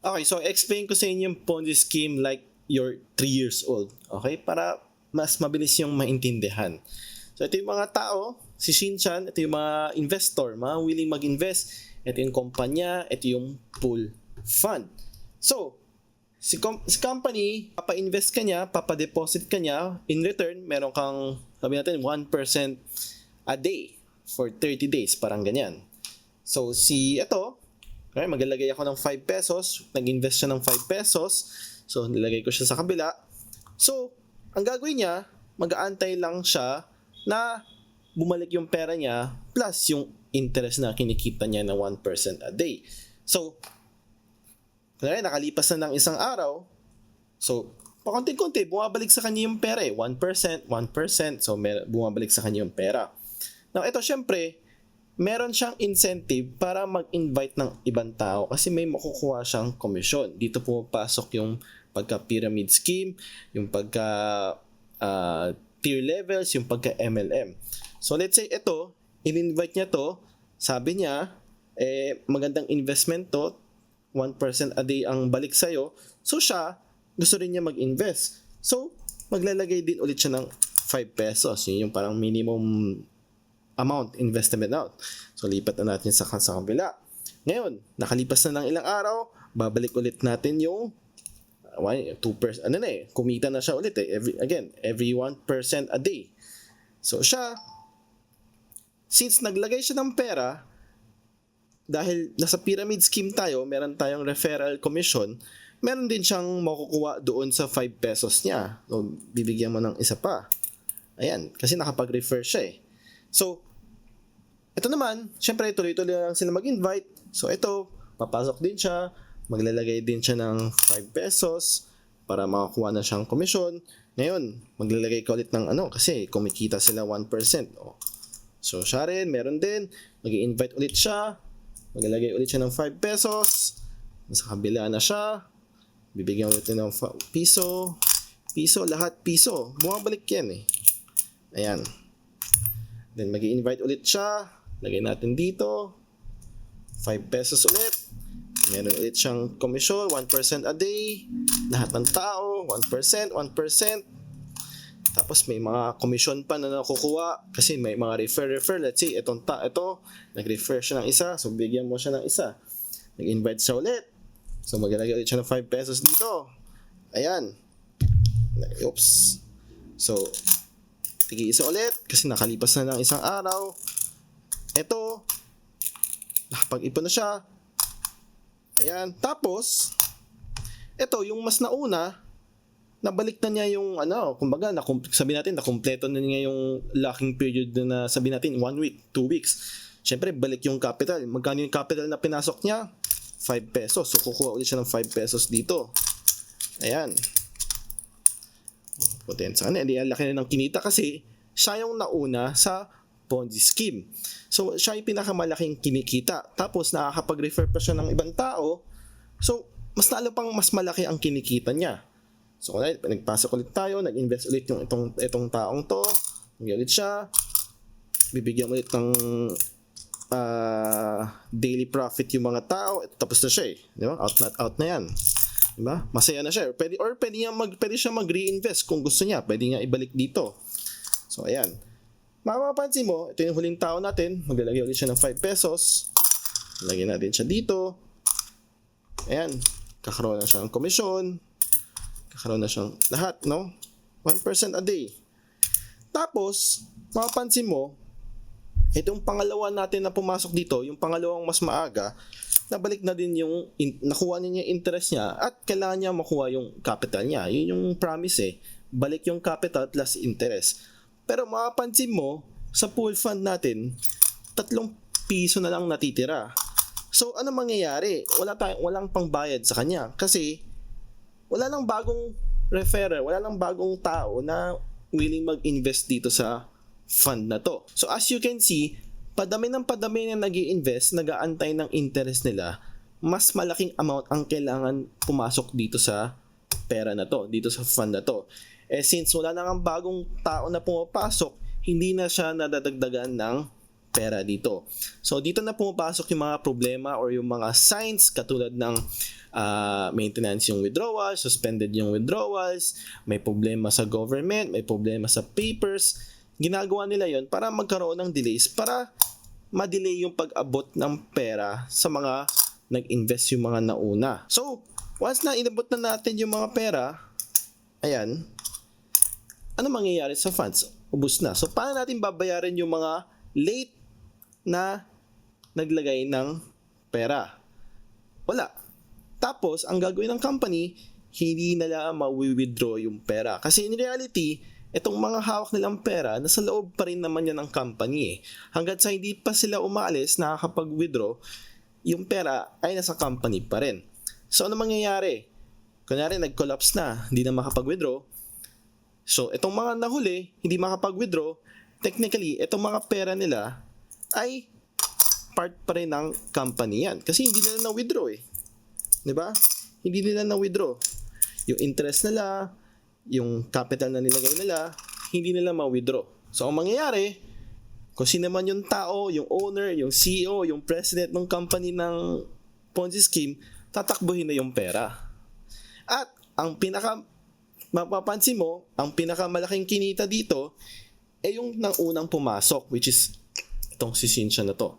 Okay, so explain ko sa inyo yung Ponzi scheme like you're 3 years old. Okay? Para mas mabilis yung maintindihan. So ito yung mga tao, si Shinchan, ito yung mga investor, mga willing mag-invest. Ito yung kumpanya, ito yung pool fund. So, si company, papa-invest ka niya, papa-deposit ka niya, in return, meron kang, sabi natin, 1% a day for 30 days, parang ganyan. So, okay, maglalagay ako ng 5 pesos, nag-invest siya ng 5 pesos, so nilagay ko siya sa kabila. So, ang gagawin niya, mag-aantay lang siya na bumalik yung pera niya plus yung interest na kinikita niya na 1% a day. So, kaya nakalipas na ng isang araw, so, pakunti-kunti, bumabalik sa kanya yung pera 1%, 1%, so bumabalik sa kanya yung pera. Now, ito syempre, meron siyang incentive para mag-invite ng ibang tao kasi may makukuha siyang komisyon. Dito pumapasok yung pagka-pyramid scheme, yung pagka-tier levels, yung pagka-MLM. So, let's say ito, in-invite niya to, sabi niya, magandang investment to, 1% a day ang balik sa'yo. So, siya, gusto rin niya mag-invest. So, maglalagay din ulit siya ng 5 pesos. Yun yung parang minimum amount, investment out. So, lipat na natin sa kabila. Ngayon, nakalipas na ng ilang araw, babalik ulit natin yung 2%, kumita na siya ulit every 1% a day. So, siya, since naglagay siya ng pera, dahil nasa pyramid scheme tayo, meron tayong referral commission, meron din siyang makukuha doon sa 5 pesos niya. So, bibigyan mo ng isa pa. Ayan, kasi nakapag-refer siya So, ito naman, syempre tuloy-tuloy lang sila mag-invite. So, ito, papasok din siya, maglalagay din siya ng 5 pesos para makakuha na siyang komisyon. Ngayon, maglalagay ka ulit ng kasi kumikita sila 1%. So, siya rin, meron din, mag-i-invite ulit siya, maglalagay ulit siya ng 5 pesos, nasa kabila na siya, bibigyan ulit ng piso, lahat piso. Bumabalik yan Ayan. Then, mag-i-invite ulit siya, lagay natin dito, 5 pesos ulit, meron ulit siyang komisyon, 1% a day, lahat ng tao, 1%, 1%, tapos may mga komisyon pa na nakukuha kasi may mga refer. Let's say, ito, nag-refer siya ng isa, so bigyan mo siya ng isa. Nag-invite siya ulit. So, maglalagay ulit siya ng 5 pesos dito. Ayan. Oops. So, tig-isa ulit kasi nakalipas na ng isang araw. Ito, nakapag-ipon na siya. Ayan. Tapos, ito, yung mas nauna, nabalik na niya yung kumbaga sabi natin nakumpleto na niya yung locking period na sabi natin 1 week, 2 weeks. Syempre balik yung capital. Magkano yung capital na pinasok niya? 5 pesos. So kukuha ulit siya ng 5 pesos dito. Ayan. Potensa na, ang laki na ng kinita kasi siya yung nauna sa Ponzi scheme. So siya yung pinakamalaking kinikita. Tapos nakakapag-refer pa siya ng ibang tao. So mas lalo pang mas malaki ang kinikita niya. So, nagpasok ulit tayo, nag-invest ulit yung itong taong to, ulit siya, bibigyan ulit ng daily profit yung mga tao, tapos na siya di ba? Out na yan. Di ba? Masaya na siya. Pwede siya mag-reinvest kung gusto niya, pwede niya ibalik dito. So, ayan. Mapapansin mo, ito yung huling tao natin, maglalagay ulit siya ng 5 pesos, lagyan natin siya dito, ayan, kakaroon na siya ng komisyon, kakaroon na siyang lahat, 1% a day. Tapos, mapapansin mo, itong pangalawa natin na pumasok dito, yung pangalawang mas maaga, nabalik na din yung, nakuha niya yung interest niya at kailangan niya makuha yung capital niya. Yun yung promise balik yung capital plus interest. Pero mapapansin mo, sa pool fund natin, 3 piso na lang natitira. So, ano mangyayari? Walang pangbayad sa kanya kasi wala lang bagong referrer, wala lang bagong tao na willing mag-invest dito sa fund na to. So as you can see, padami na nag-i-invest, nag-aantay ng interest nila, mas malaking amount ang kailangan pumasok dito sa pera na to, dito sa fund na to. Since wala nang bagong tao na pumapasok, hindi na siya nadadagdagan ng pera dito. So dito na pumapasok yung mga problema or yung mga signs katulad ng maintenance yung withdrawals, suspended yung withdrawals, may problema sa government, may problema sa papers. Ginagawa nila yon para magkaroon ng delays, para ma-delay yung pag-abot ng pera sa mga nag-invest yung mga nauna. So, once na inabot na natin yung mga pera, ayan, ano mangyayari sa funds? Ubus na. So, paano natin babayaran yung mga late na naglagay ng pera? Wala. Tapos, ang gagawin ng company, hindi nila ma-withdraw yung pera. Kasi in reality, itong mga hawak nilang pera, nasa loob pa rin naman yan ng company eh. Hanggat sa hindi pa sila umalis, nakakapag-withdraw, yung pera ay nasa company pa rin. So, ano mangyayari? Kunyari, nag-collapse na, hindi na makapag-withdraw. So, itong mga nahuli, hindi makapag-withdraw, technically, itong mga pera nila ay part pa rin ng company yan. Kasi hindi nila na-withdraw eh. Diba? Hindi nila na-withdraw. Yung interest nila, yung capital na nilagay nila, hindi nila ma-withdraw. So, ang mangyayari, kung sino man yung tao, yung owner, yung CEO, yung president ng company ng Ponzi scheme, tatakbuhin na yung pera. At ang mapapansin mo, ang pinakamalaking kinita dito ay yung nang unang pumasok, which is itong si Cynthia na to.